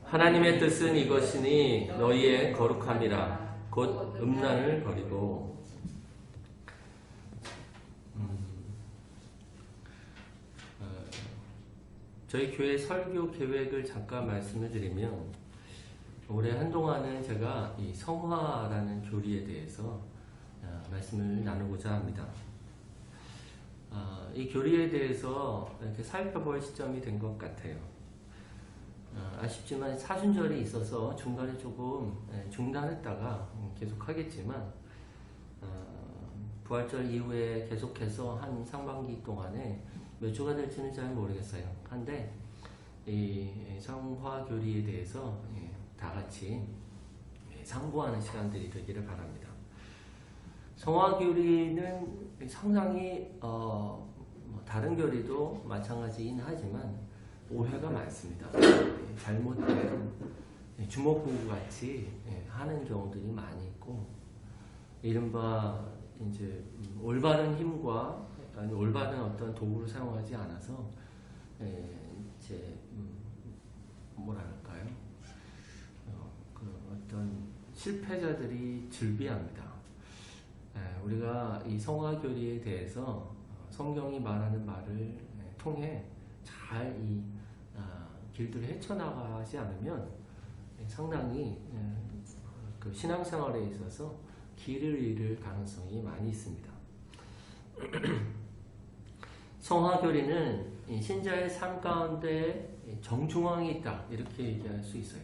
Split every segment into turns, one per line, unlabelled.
하나님의 뜻은 이것이니 너희의 거룩함이라 곧 음란을 버리고. 저희 교회 설교 계획을 잠깐 말씀을 드리면, 올해 한동안은 제가 이 성화라는 교리에 대해서 말씀을 나누고자 합니다. 이 교리에 대해서 이렇게 살펴볼 시점이 된 것 같아요. 아쉽지만 사순절이 있어서 중간에 조금 중단했다가 계속 하겠지만, 부활절 이후에 계속해서 한 상반기 동안에 몇 주가 될지는 잘 모르겠어요. 한데 이 성화 교리에 대해서 다 같이 상고하는 시간들이 되기를 바랍니다. 성화 교리는 상당히 다른 교리도 마찬가지긴 하지만 오해가 많습니다. 잘못된 주먹구구 같이 하는 경우들이 많이 있고, 이른바 이제 올바른 힘과 아니 올바른 어떤 도구를 사용하지 않아서 이제 뭐랄까요? 그 어떤 실패자들이 즐비합니다. 우리가 이 성화 교리에 대해서 성경이 말하는 말을 통해 잘 이 길들을 헤쳐나가지 않으면 상당히 그 신앙생활에 있어서 길을 잃을 가능성이 많이 있습니다. 성화교리는 신자의 삶 가운데 정중앙에 있다, 이렇게 얘기할 수 있어요.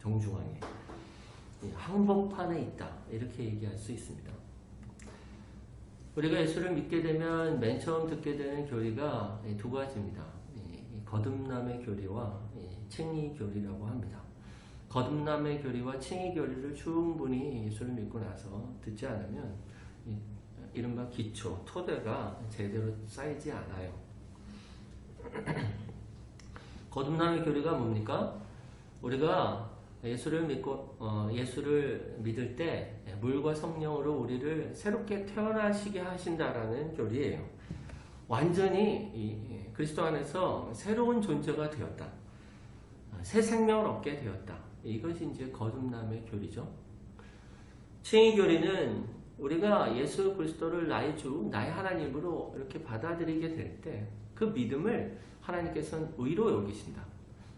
정중앙에, 항복판에 있다, 이렇게 얘기할 수 있습니다. 우리가 예수를 믿게 되면 맨 처음 듣게 되는 교리가 두 가지입니다. 거듭남의 교리와 칭의 교리라고 합니다. 거듭남의 교리와 칭의 교리를 충분히 예수를 믿고 나서 듣지 않으면 이른바 기초, 토대가 제대로 쌓이지 않아요. 거듭남의 교리가 뭡니까? 우리가 예수를 믿을 때 물과 성령으로 우리를 새롭게 태어나시게 하신다라는 교리예요. 완전히 그리스도 안에서 새로운 존재가 되었다. 새 생명을 얻게 되었다. 이것이 이제 거듭남의 교리죠. 칭의 교리는 우리가 예수 그리스도를 나의 주, 나의 하나님으로 이렇게 받아들이게 될 때 그 믿음을 하나님께서는 의로 여기신다.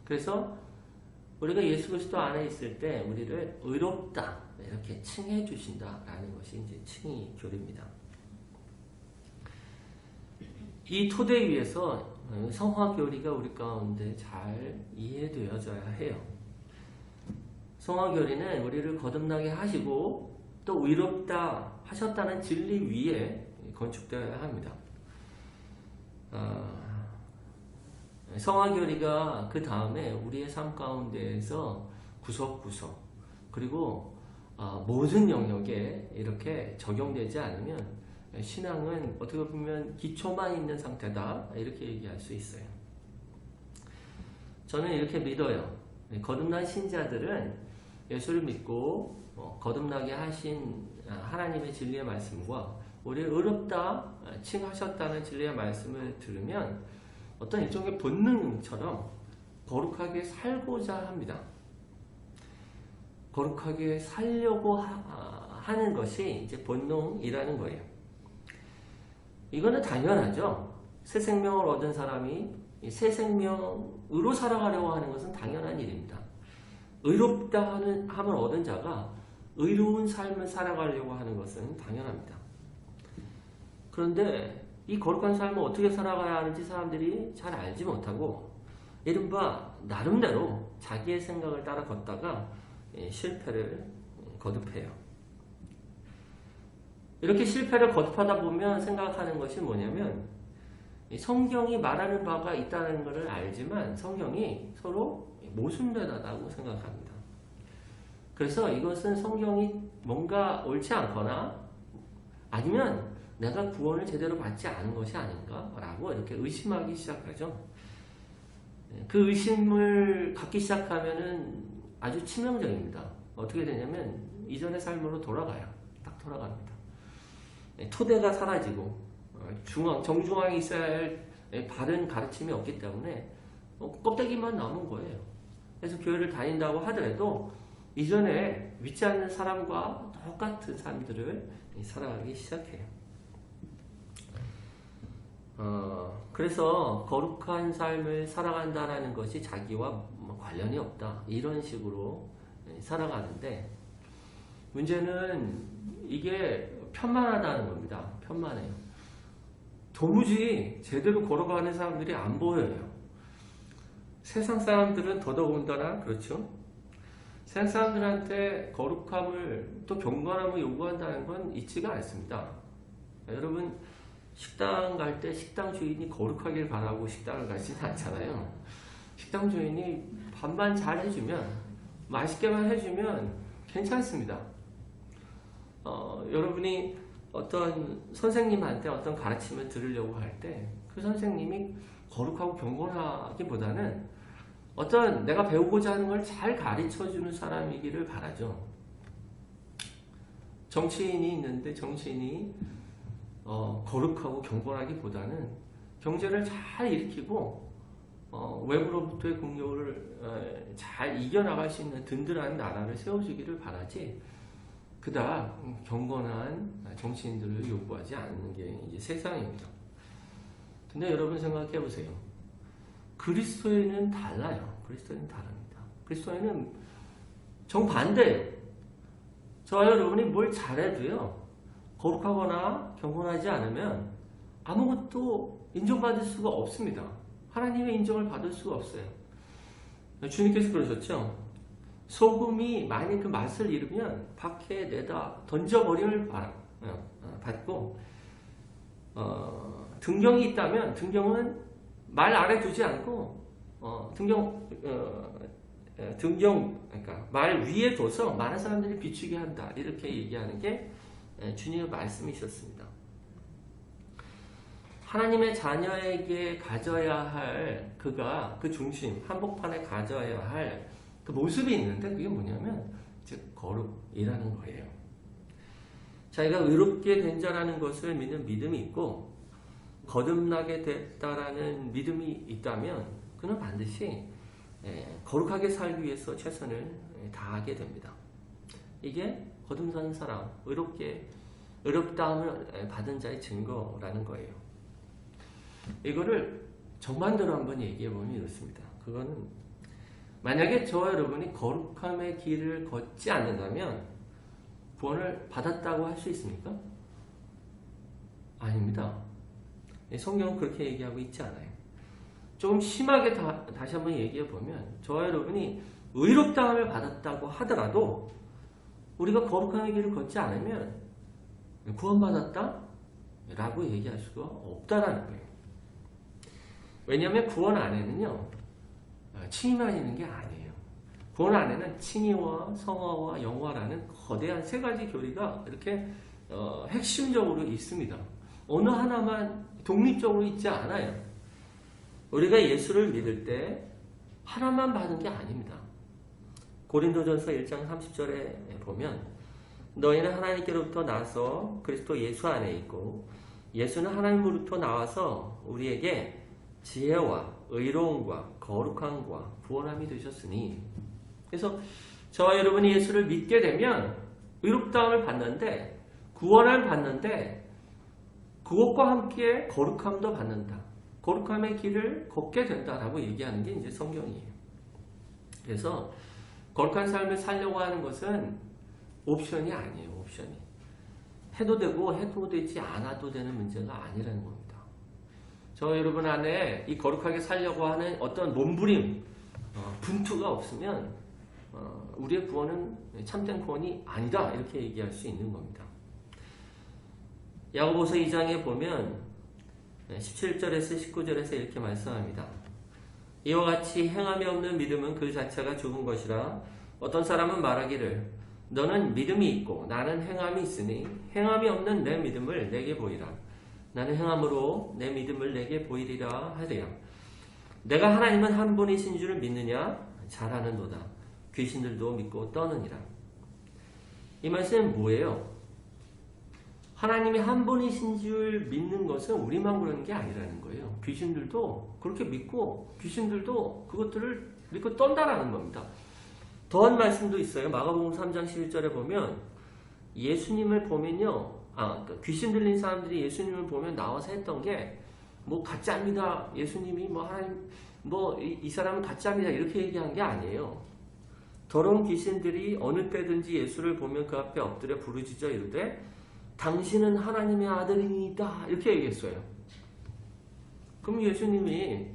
그래서 우리가 예수 그리스도 안에 있을 때 우리를 의롭다, 이렇게 칭해 주신다라는 것이 이제 칭의 교리입니다. 이 토대 위에서 성화 교리가 우리 가운데 잘 이해되어져야 해요. 성화 교리는 우리를 거듭나게 하시고 또 의롭다 하셨다는 진리 위에 건축되어야 합니다. 성화교리가 그 다음에 우리의 삶 가운데에서 구석구석 그리고 모든 영역에 이렇게 적용되지 않으면 신앙은 어떻게 보면 기초만 있는 상태다, 이렇게 얘기할 수 있어요. 저는 이렇게 믿어요. 거듭난 신자들은 예수를 믿고 거듭나게 하신 하나님의 진리의 말씀과 우리를 의롭다 칭하셨다는 진리의 말씀을 들으면 어떤 일종의 본능처럼 거룩하게 살고자 합니다. 거룩하게 살려고 하는 것이 이제 본능이라는 거예요. 이거는 당연하죠. 새 생명을 얻은 사람이 새 생명으로 살아가려고 하는 것은 당연한 일입니다. 의롭다 함을 얻은 자가 의로운 삶을 살아가려고 하는 것은 당연합니다. 그런데 이 거룩한 삶을 어떻게 살아가야 하는지 사람들이 잘 알지 못하고 이른바 나름대로 자기의 생각을 따라 걷다가 실패를 거듭해요. 이렇게 실패를 거듭하다 보면 생각하는 것이 뭐냐면, 성경이 말하는 바가 있다는 것을 알지만 성경이 서로 모순되다고 생각합니다. 그래서 이것은 성경이 뭔가 옳지 않거나 아니면 내가 구원을 제대로 받지 않은 것이 아닌가라고 이렇게 의심하기 시작하죠. 그 의심을 갖기 시작하면은 아주 치명적입니다. 어떻게 되냐면 이전의 삶으로 돌아가요. 딱 돌아갑니다. 토대가 사라지고 정중앙에 있어야 할 바른 가르침이 없기 때문에 껍데기만 남은 거예요. 해서 교회를 다닌다고 하더라도 이전에 믿지 않는 사람과 똑같은 삶들을 살아가기 시작해요. 그래서 거룩한 삶을 살아간다는 것이 자기와 관련이 없다. 이런 식으로 살아가는데 문제는 이게 편만하다는 겁니다. 편만해요. 도무지 제대로 걸어가는 사람들이 안 보여요. 세상 사람들은 더더군다나 그렇죠. 세상 사람들한테 거룩함을 또 경건함을 요구한다는 건 있지가 않습니다. 여러분 식당 갈 때 식당 주인이 거룩하길 바라고 식당을 가지는 않잖아요. 식당 주인이 밥만 잘 해주면 맛있게만 해주면 괜찮습니다. 여러분이 어떤 선생님한테 어떤 가르침을 들으려고 할 때 그 선생님이 거룩하고 경건하기보다는 어떤 내가 배우고자 하는 걸 잘 가르쳐주는 사람이기를 바라죠. 정치인이 있는데 정치인이 거룩하고 경건하기보다는 경제를 잘 일으키고 외부로부터의 공격을 잘 이겨나갈 수 있는 든든한 나라를 세워주기를 바라지 그닥 경건한 정치인들을 요구하지 않는 게 이제 세상입니다. 근데 여러분 생각해 보세요. 그리스도인은 달라요. 그리스도인은 다릅니다. 그리스도인은 정반대예요. 저와 여러분이 뭘 잘해도요. 거룩하거나 경건하지 않으면 아무것도 인정받을 수가 없습니다. 하나님의 인정을 받을 수가 없어요. 주님께서 그러셨죠. 소금이 만약 그 맛을 잃으면 밖에 내다 던져버림을 받고 등경이 있다면 등경은 말 아래 두지 않고 그러니까 말 위에 둬서 많은 사람들이 비추게 한다. 이렇게 얘기하는 게 주님의 말씀이셨습니다. 하나님의 자녀에게 가져야 할 그 중심, 한복판에 가져야 할 그 모습이 있는데 그게 뭐냐면 즉 거룩이라는 거예요. 자기가 의롭게 된 자라는 것을 믿는 믿음이 있고 거듭나게 됐다라는 믿음이 있다면 그는 반드시 거룩하게 살기 위해서 최선을 다하게 됩니다. 이게 거듭난 사람, 의롭다함을 받은 자의 증거라는 거예요. 이거를 정반대로 한번 얘기해 보면 이렇습니다. 그거는 만약에 저와 여러분이 거룩함의 길을 걷지 않는다면 구원을 받았다고 할 수 있습니까? 아닙니다. 성경은 그렇게 얘기하고 있지 않아요. 조금 심하게 다시 한번 얘기해 보면 저와 여러분이 의롭다함을 받았다고 하더라도 우리가 거룩함의 길을 걷지 않으면 구원받았다? 라고 얘기할 수가 없다라는 거예요. 왜냐하면 구원 안에는요. 칭의만 있는 게 아니에요. 구원 안에는 칭의와 성화와 영화라는 거대한 세 가지 교리가 이렇게 핵심적으로 있습니다. 어느 하나만 독립적으로 있지 않아요. 우리가 예수를 믿을 때 하나만 받은 게 아닙니다. 고린도전서 1장 30절에 보면 너희는 하나님께로부터 나서 그리스도 예수 안에 있고 예수는 하나님으로부터 나와서 우리에게 지혜와 의로움과 거룩함과 구원함이 되셨으니 그래서 저와 여러분이 예수를 믿게 되면 의롭다함을 받는데 구원을 받는데 그것과 함께 거룩함도 받는다. 거룩함의 길을 걷게 된다라고 얘기하는 게 이제 성경이에요. 그래서 거룩한 삶을 살려고 하는 것은 옵션이 아니에요. 옵션이. 해도 되고 해도 되지 않아도 되는 문제가 아니라는 겁니다. 저 여러분 안에 이 거룩하게 살려고 하는 어떤 몸부림, 분투가 없으면 우리의 구원은 참된 구원이 아니다. 이렇게 얘기할 수 있는 겁니다. 야고보서 2장에 보면 17절에서 19절에서 이렇게 말씀합니다. 이와 같이 행함이 없는 믿음은 그 자체가 죽은 것이라 어떤 사람은 말하기를 너는 믿음이 있고 나는 행함이 있으니 행함이 없는 내 믿음을 내게 보이라. 나는 행함으로 내 믿음을 내게 보이리라 하리라. 내가 하나님은 한 분이신 줄을 믿느냐? 잘하는도다. 귀신들도 믿고 떠느니라. 이 말씀은 뭐예요? 하나님이 한 분이신 줄 믿는 것은 우리만 그러는 게 아니라는 거예요. 귀신들도 그렇게 믿고 귀신들도 그것들을 믿고 떤다라는 겁니다. 더한 말씀도 있어요. 마가복음 3장 11절에 보면 예수님을 보면요. 귀신 들린 사람들이 예수님을 보면 나와서 했던 게 뭐 가짜입니다. 예수님이 뭐 하나님 이 사람은 가짜입니다. 이렇게 얘기한 게 아니에요. 더러운 귀신들이 어느 때든지 예수를 보면 그 앞에 엎드려 부르짖어 이르되 당신은 하나님의 아들이니이다. 이렇게 얘기했어요. 그럼 예수님이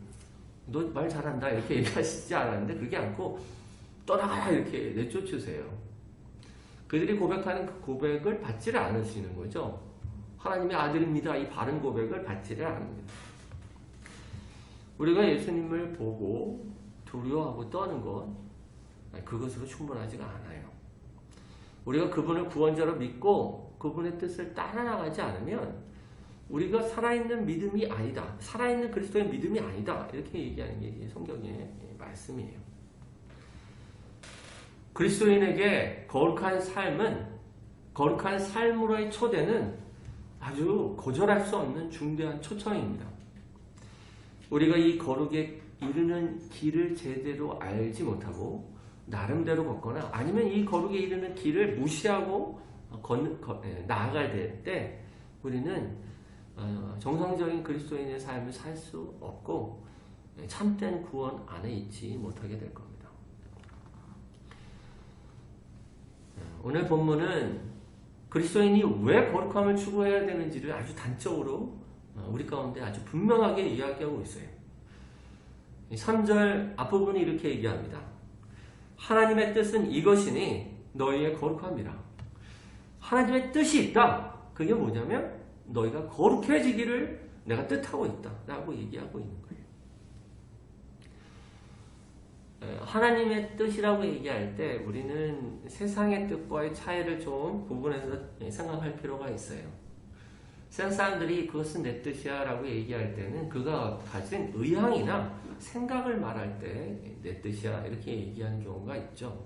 너 말 잘한다 이렇게 얘기하시지 않았는데 그게 않고 떠나가라 이렇게 내쫓으세요. 그들이 고백하는 그 고백을 받지를 않으시는 거죠. 하나님의 아들입니다. 이 바른 고백을 받지를 않습니다. 우리가 예수님을 보고 두려워하고 떠는 것 그것으로 충분하지가 않아요. 우리가 그분을 구원자로 믿고 그분의 뜻을 따라나가지 않으면 우리가 살아있는 믿음이 아니다. 살아있는 그리스도의 믿음이 아니다. 이렇게 얘기하는 게 성경의 말씀이에요. 그리스도인에게 거룩한 삶으로의 초대는 아주 거절할 수 없는 중대한 초청입니다. 우리가 이 거룩에 이르는 길을 제대로 알지 못하고 나름대로 걷거나 아니면 이 거룩에 이르는 길을 무시하고 나아갈 때 우리는 정상적인 그리스도인의 삶을 살 수 없고 참된 구원 안에 있지 못하게 될 겁니다. 오늘 본문은 그리스도인이 왜 거룩함을 추구해야 되는지를 아주 단적으로 우리 가운데 아주 분명하게 이야기하고 있어요. 3절 앞부분이 이렇게 얘기합니다. 하나님의 뜻은 이것이니 너희의 거룩함이라. 하나님의 뜻이 있다. 그게 뭐냐면 너희가 거룩해지기를 내가 뜻하고 있다 라고 얘기하고 있는 거예요. 하나님의 뜻이라고 얘기할 때 우리는 세상의 뜻과의 차이를 좀 구분해서 생각할 필요가 있어요. 세상 사람들이 그것은 내 뜻이야 라고 얘기할 때는 그가 가진 의향이나 생각을 말할 때 내 뜻이야 이렇게 얘기하는 경우가 있죠.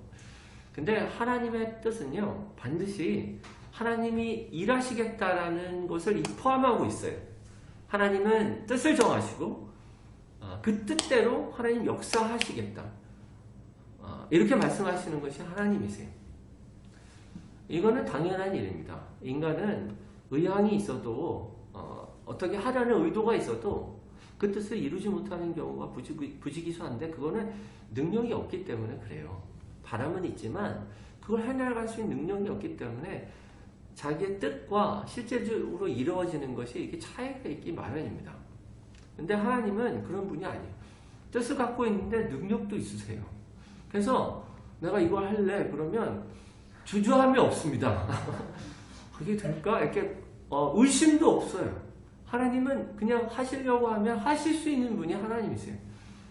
근데 하나님의 뜻은요 반드시 하나님이 일하시겠다라는 것을 포함하고 있어요. 하나님은 뜻을 정하시고 그 뜻대로 하나님 역사하시겠다. 이렇게 말씀하시는 것이 하나님이세요. 이거는 당연한 일입니다. 인간은 의향이 있어도 어떻게 하려는 의도가 있어도 그 뜻을 이루지 못하는 경우가 부지기수한데 그거는 능력이 없기 때문에 그래요. 바람은 있지만 그걸 해나갈 수 있는 능력이 없기 때문에 자기의 뜻과 실제적으로 이루어지는 것이 이게 차이가 있기 마련입니다. 근데 하나님은 그런 분이 아니에요. 뜻을 갖고 있는데 능력도 있으세요. 그래서 내가 이걸 할래 그러면 주저함이 없습니다. 그게 될까? 이렇게 의심도 없어요. 하나님은 그냥 하시려고 하면 하실 수 있는 분이 하나님이세요.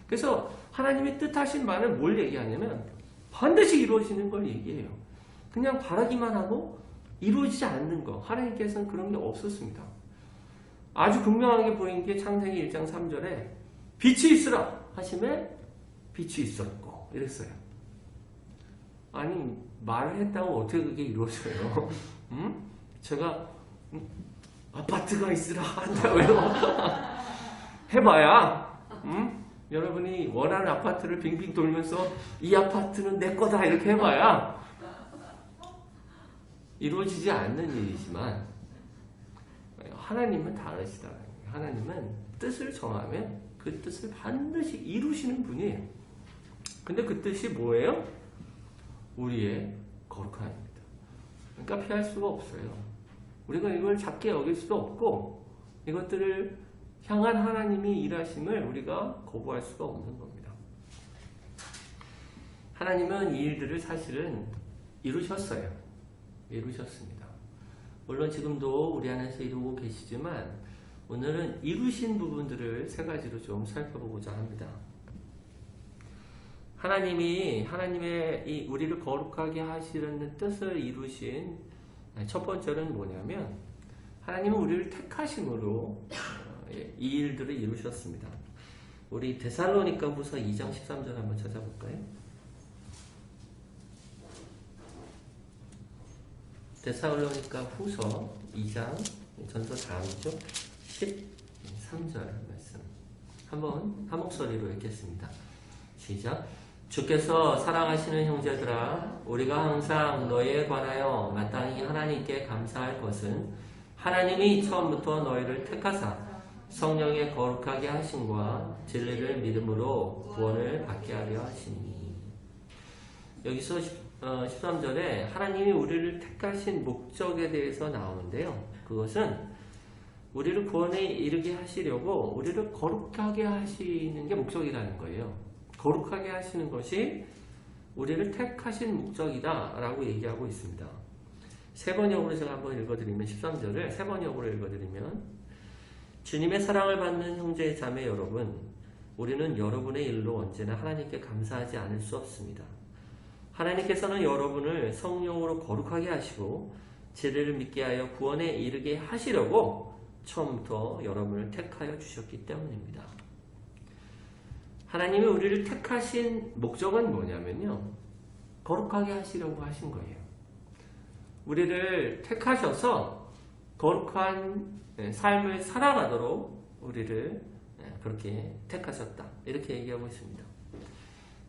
그래서 하나님이 뜻하신 말은 뭘 얘기하냐면 반드시 이루어지는 걸 얘기해요. 그냥 바라기만 하고 이루어지지 않는 거. 하나님께서는 그런 게 없었습니다. 아주 분명하게 보인 게 창세기 1장 3절에 빛이 있으라 하심에 빛이 있었고 이랬어요. 아니 말을 했다고 어떻게 그게 이루어져요? 제가 아파트가 있으라 한다고요? 해봐야 여러분이 원하는 아파트를 빙빙 돌면서 이 아파트는 내 거다 이렇게 해봐야 이루어지지 않는 일이지만 하나님은 다르시다. 하나님은 뜻을 정하면 그 뜻을 반드시 이루시는 분이에요. 근데 그 뜻이 뭐예요? 우리의 거룩함입니다. 그러니까 피할 수가 없어요. 우리가 이걸 작게 여길 수도 없고 이것들을 향한 하나님이 일하심을 우리가 거부할 수가 없는 겁니다. 하나님은 이 일들을 사실은 이루셨어요. 이루셨습니다. 물론 지금도 우리 안에서 이루고 계시지만 오늘은 이루신 부분들을 세 가지로 좀 살펴보고자 합니다. 하나님의 이 우리를 거룩하게 하시려는 뜻을 이루신 첫 번째는 뭐냐면 하나님은 우리를 택하심으로 이 일들을 이루셨습니다. 우리 데살로니가 후서 2장 13절 한번 찾아볼까요? 데살로니가 후서 2장 전서 다음이죠. 13절 말씀 한번 한 목소리로 읽겠습니다. 시작. 주께서 사랑하시는 형제들아, 우리가 항상 너희에 관하여 마땅히 하나님께 감사할 것은 하나님이 처음부터 너희를 택하사 성령의 거룩하게 하심과 진리를 믿음으로 구원을 받게 하려 하시니. 여기서 13절에 하나님이 우리를 택하신 목적에 대해서 나오는데요. 그것은 우리를 구원에 이르게 하시려고 우리를 거룩하게 하시는 게 목적이라는 거예요. 거룩하게 하시는 것이 우리를 택하신 목적이다 라고 얘기하고 있습니다. 세 번역으로 제가 한번 읽어드리면 13절을 세 번역으로 읽어드리면 주님의 사랑을 받는 형제 자매 여러분, 우리는 여러분의 일로 언제나 하나님께 감사하지 않을 수 없습니다. 하나님께서는 여러분을 성령으로 거룩하게 하시고 진리를 믿게 하여 구원에 이르게 하시려고 처음부터 여러분을 택하여 주셨기 때문입니다. 하나님이 우리를 택하신 목적은 뭐냐면요, 거룩하게 하시려고 하신 거예요. 우리를 택하셔서 거룩한 삶을 살아가도록 우리를 그렇게 택하셨다, 이렇게 얘기하고 있습니다.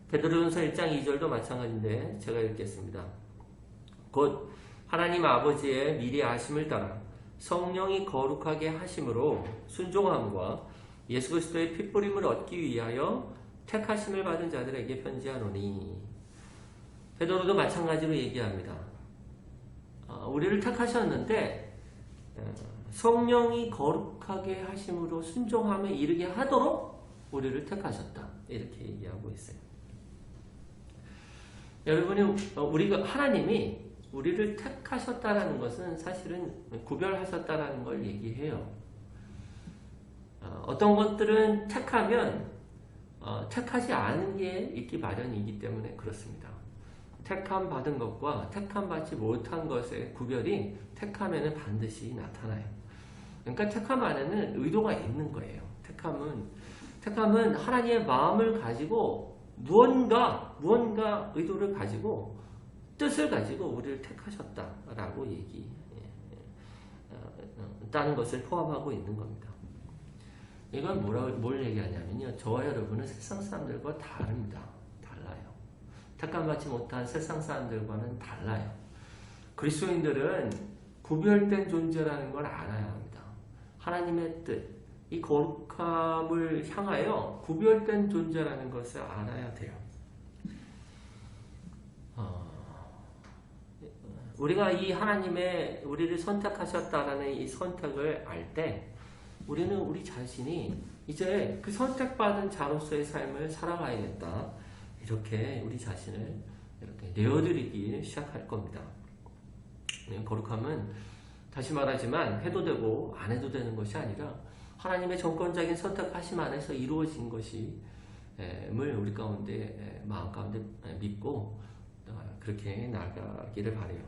베드로전서 1장 2절도 마찬가지인데 제가 읽겠습니다. 곧 하나님 아버지의 미리 아심을 따라 성령이 거룩하게 하심으로 순종함과 예수 그리스도의 핏부림을 얻기 위하여 택하심을 받은 자들에게 편지하노니. 베드로도 마찬가지로 얘기합니다. 우리를 택하셨는데 성령이 거룩하게 하심으로 순종함에 이르게 하도록 우리를 택하셨다, 이렇게 얘기하고 있어요. 여러분이 하나님이 우리를 택하셨다라는 것은 사실은 구별하셨다라는 걸 얘기해요. 어떤 것들은 택하면 택하지 않은 게 있기 마련이기 때문에 그렇습니다. 택함 받은 것과 택함 받지 못한 것의 구별이 택함에는 반드시 나타나요. 그러니까 택함 안에는 의도가 있는 거예요. 택함은 하나님의 마음을 가지고 무언가 의도를 가지고 뜻을 가지고 우리를 택하셨다라고 얘기했다는 것을 포함하고 있는 겁니다. 이건 뭘 얘기하냐면요, 저와 여러분은 세상 사람들과 다릅니다. 달라요. 택함받지 못한 세상 사람들과는 달라요. 그리스도인들은 구별된 존재라는 걸 알아야 합니다. 하나님의 뜻, 이 거룩함을 향하여 구별된 존재라는 것을 알아야 돼요. 우리가 이 하나님의 우리를 선택하셨다라는 이 선택을 알 때 우리는 우리 자신이 이제 그 선택받은 자로서의 삶을 살아가야겠다, 이렇게 우리 자신을 이렇게 내어드리기 시작할 겁니다. 거룩함은 다시 말하지만 해도 되고 안 해도 되는 것이 아니라 하나님의 정권적인 선택하심 안에서 이루어진 것임을 우리 가운데 마음 가운데 믿고 그렇게 나아가기를 바라요.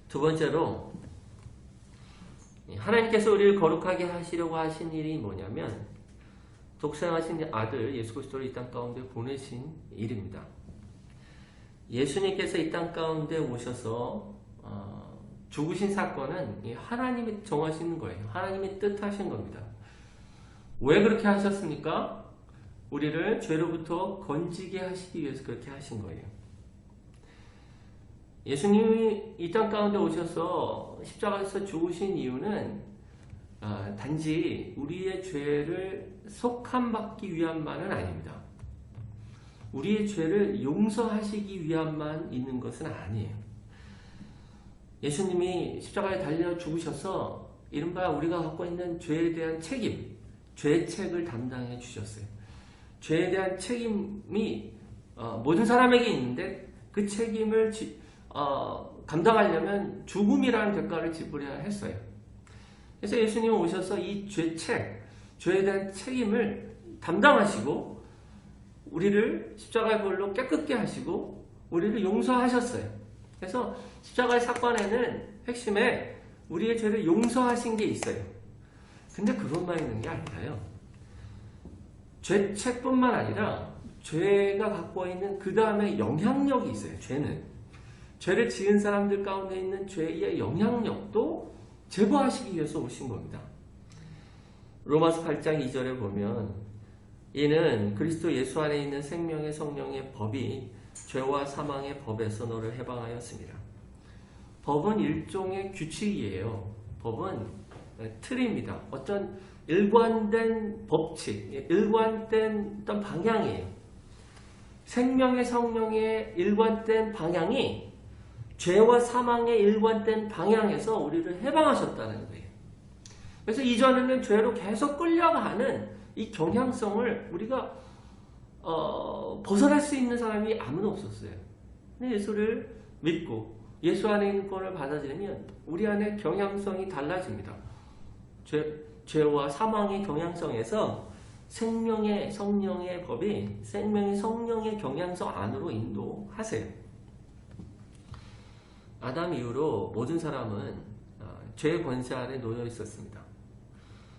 두 번째로, 하나님께서 우리를 거룩하게 하시려고 하신 일이 뭐냐면 독생하신 아들 예수 그리스도를 이 땅 가운데 보내신 일입니다. 예수님께서 이 땅 가운데 오셔서 죽으신 사건은 하나님이 정하시는 거예요. 하나님이 뜻하신 겁니다. 왜 그렇게 하셨습니까? 우리를 죄로부터 건지게 하시기 위해서 그렇게 하신 거예요. 예수님이 이 땅 가운데 오셔서 십자가에서 죽으신 이유는 단지 우리의 죄를 속함받기 위함만은 아닙니다. 우리의 죄를 용서하시기 위함만 있는 것은 아니에요. 예수님이 십자가에 달려 죽으셔서 이른바 우리가 갖고 있는 죄에 대한 책임, 죄책을 담당해 주셨어요. 죄에 대한 책임이 모든 사람에게 있는데 그 책임을 감당하려면 죽음이라는 대가를 지불해야 했어요. 그래서 예수님은 오셔서 이 죄에 대한 책임을 담당하시고 우리를 십자가의 볼로 깨끗게 하시고 우리를 용서하셨어요. 그래서 십자가의 사건에는 핵심에 우리의 죄를 용서하신 게 있어요. 근데 그것만 있는 게 아니라요. 죄책뿐만 아니라 죄가 갖고 있는 그 다음에 영향력이 있어요. 죄를 지은 사람들 가운데 있는 죄의 영향력도 제거하시기 위해서 오신 겁니다. 로마서 8장 2절에 보면 이는 그리스도 예수 안에 있는 생명의 성령의 법이 죄와 사망의 법에서 너를 해방하였습니다. 법은 일종의 규칙이에요. 법은 틀입니다. 어떤 일관된 법칙, 일관된 어떤 방향이에요. 생명의 성령의 일관된 방향이 죄와 사망의 일관된 방향에서 우리를 해방하셨다는 거예요. 그래서 이전에는 죄로 계속 끌려가는 이 경향성을 우리가 벗어날 수 있는 사람이 아무도 없었어요. 근데 예수를 믿고 예수 안에 있는 구원을 받아들이면 우리 안에 경향성이 달라집니다. 죄와 사망의 경향성에서 생명의 성령의 법이 생명의 성령의 경향성 안으로 인도하세요. 아담 이후로 모든 사람은 죄의 권세 아래 놓여 있었습니다.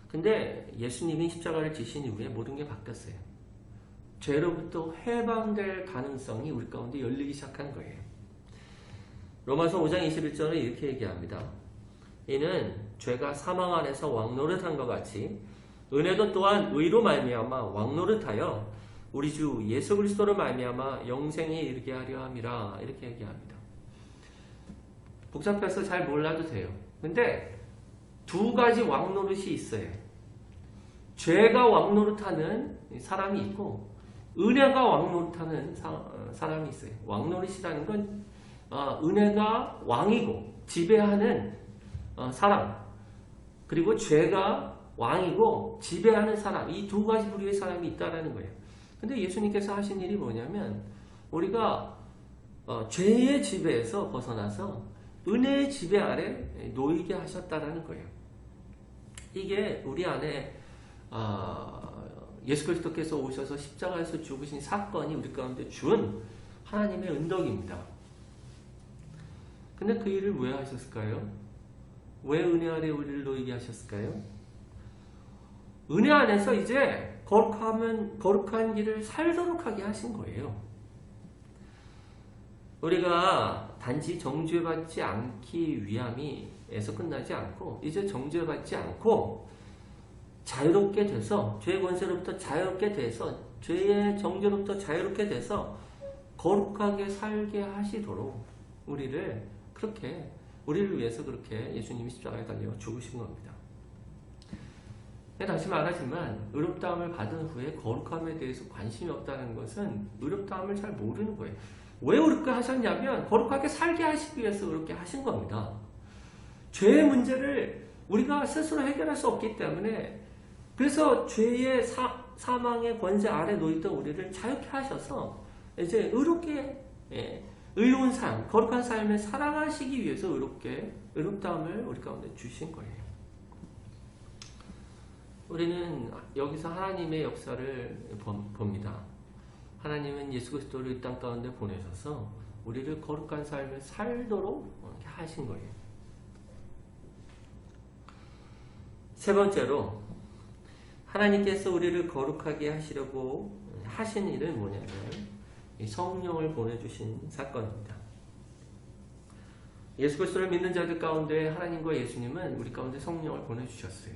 근데 예수님이 십자가를 지신 이후에 모든 게 바뀌었어요. 죄로부터 해방될 가능성이 우리 가운데 열리기 시작한 거예요. 로마서 5장 21절은 이렇게 얘기합니다. 이는 죄가 사망 안에서 왕노릇한 것 같이 은혜도 또한 의로 말미암아 왕노릇하여 우리 주 예수 그리스도로 말미암아 영생에 이르게 하려 함이라 이렇게 얘기합니다. 복잡해서 잘 몰라도 돼요. 근데 두 가지 왕노릇이 있어요. 죄가 왕노릇하는 사람이 있고 은혜가 왕노릇하는 사람이 있어요. 왕노릇이라는 건 은혜가 왕이고 지배하는 사람, 그리고 죄가 왕이고 지배하는 사람, 이 두 가지 부류의 사람이 있다는 거예요. 근데 예수님께서 하신 일이 뭐냐면 우리가 죄의 지배에서 벗어나서 은혜의 지배 아래 놓이게 하셨다라는 거예요. 이게 우리 안에 예수 그리스도께서 오셔서 십자가에서 죽으신 사건이 우리 가운데 준 하나님의 은덕입니다. 근데 그 일을 왜 하셨을까요? 왜 은혜 아래 우리를 놓이게 하셨을까요? 은혜 안에서 이제 거룩한 길을 살도록 하게 하신 거예요. 우리가 단지 정죄받지 않기 위함에서 끝나지 않고 이제 정죄받지 않고 자유롭게 돼서 죄의 권세로부터 자유롭게 돼서 죄의 정죄로부터 자유롭게 돼서 거룩하게 살게 하시도록 우리를 위해서 그렇게 예수님이 십자가에 달려 죽으신 겁니다. 다시 말하지만 의롭다함을 받은 후에 거룩함에 대해서 관심이 없다는 것은 의롭다함을 잘 모르는 거예요. 왜 그렇게 하셨냐면 거룩하게 살게 하시기 위해서 그렇게 하신 겁니다. 죄의 문제를 우리가 스스로 해결할 수 없기 때문에 그래서 죄의 사망의 권세 아래 놓였던 우리를 자유케 하셔서 이제 의롭게 의로운 삶, 거룩한 삶을 살아가시기 위해서 의롭다함을 우리 가운데 주신 거예요. 우리는 여기서 하나님의 역사를 봅니다. 하나님은 예수 그리스도를 이 땅 가운데 보내셔서 우리를 거룩한 삶을 살도록 하신 거예요. 세 번째로 하나님께서 우리를 거룩하게 하시려고 하신 일은 뭐냐면 성령을 보내주신 사건입니다. 예수 그리스도를 믿는 자들 가운데 하나님과 예수님은 우리 가운데 성령을 보내주셨어요.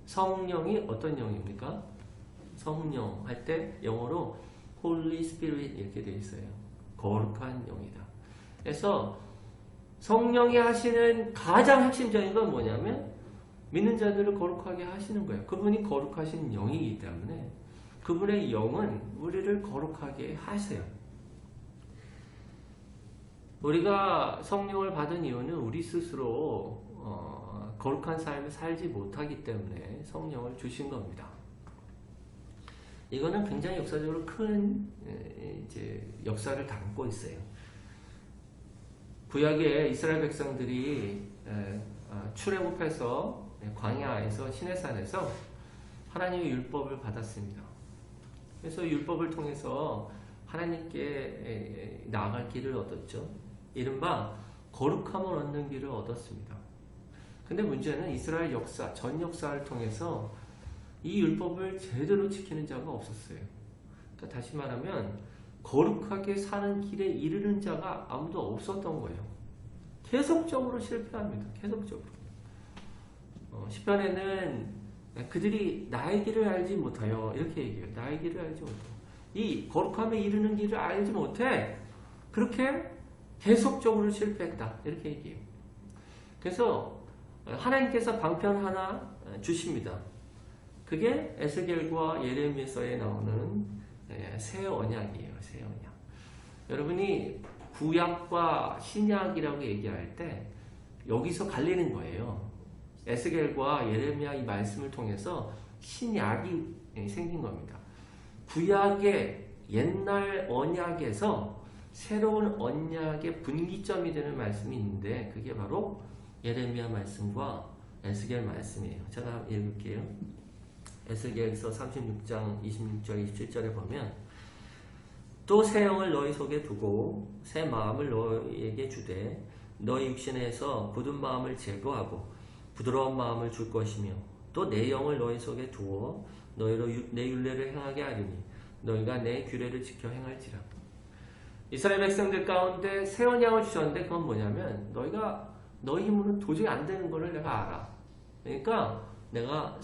성령이 어떤 영입니까? 성령 할 때 영어로 Holy Spirit 이렇게 되어 있어요. 거룩한 영이다. 그래서 성령이 하시는 가장 핵심적인 건 뭐냐면 믿는 자들을 거룩하게 하시는 거예요. 그분이 거룩하신 영이기 때문에 그분의 영은 우리를 거룩하게 하세요. 우리가 성령을 받은 이유는 우리 스스로 거룩한 삶을 살지 못하기 때문에 성령을 주신 겁니다. 이거는 굉장히 역사적으로 큰 역사를 담고 있어요. 구약에 이스라엘 백성들이 출애굽해서 광야에서 시내산에서 하나님의 율법을 받았습니다. 그래서 율법을 통해서 하나님께 나아갈 길을 얻었죠. 이른바 거룩함을 얻는 길을 얻었습니다. 근데 문제는 이스라엘 역사, 전 역사를 통해서 이 율법을 제대로 지키는 자가 없었어요. 그러니까 다시 말하면 거룩하게 사는 길에 이르는 자가 아무도 없었던 거예요. 계속적으로 실패합니다. 계속적으로. 시편에는 그들이 나의 길을 알지 못하여 이렇게 얘기해요. 나의 길을 알지 못하여. 이 거룩함에 이르는 길을 알지 못해. 그렇게 계속적으로 실패했다. 이렇게 얘기해요. 그래서 하나님께서 방편 하나 주십니다. 그게 에스겔과 예레미야서에 나오는 새 언약이에요. 새 언약. 여러분이 구약과 신약이라고 얘기할 때 여기서 갈리는 거예요. 에스겔과 예레미야 이 말씀을 통해서 신약이 생긴 겁니다. 구약의 옛날 언약에서 새로운 언약의 분기점이 되는 말씀이 있는데 그게 바로 예레미야 말씀과 에스겔 말씀이에요. 제가 읽을게요. 에스겔서 36장 26절 27절에 보면 또 새 영을 너희 속에 두고 새 마음을 너희에게 주되 너희 육신에서 굳은 마음을 제거하고 부드러운 마음을 줄 것이며 또 내 영을 너희 속에 두어 너희로 내 율례를 행하게 하리니 너희가 내 규례를 지켜 행할지라. 이스라엘 백성들 가운데 새 언약을 주셨는데 그건 뭐냐면 너희가 너희 힘으로는 도저히 안 되는 것을 내가 알아. 그러니까 내가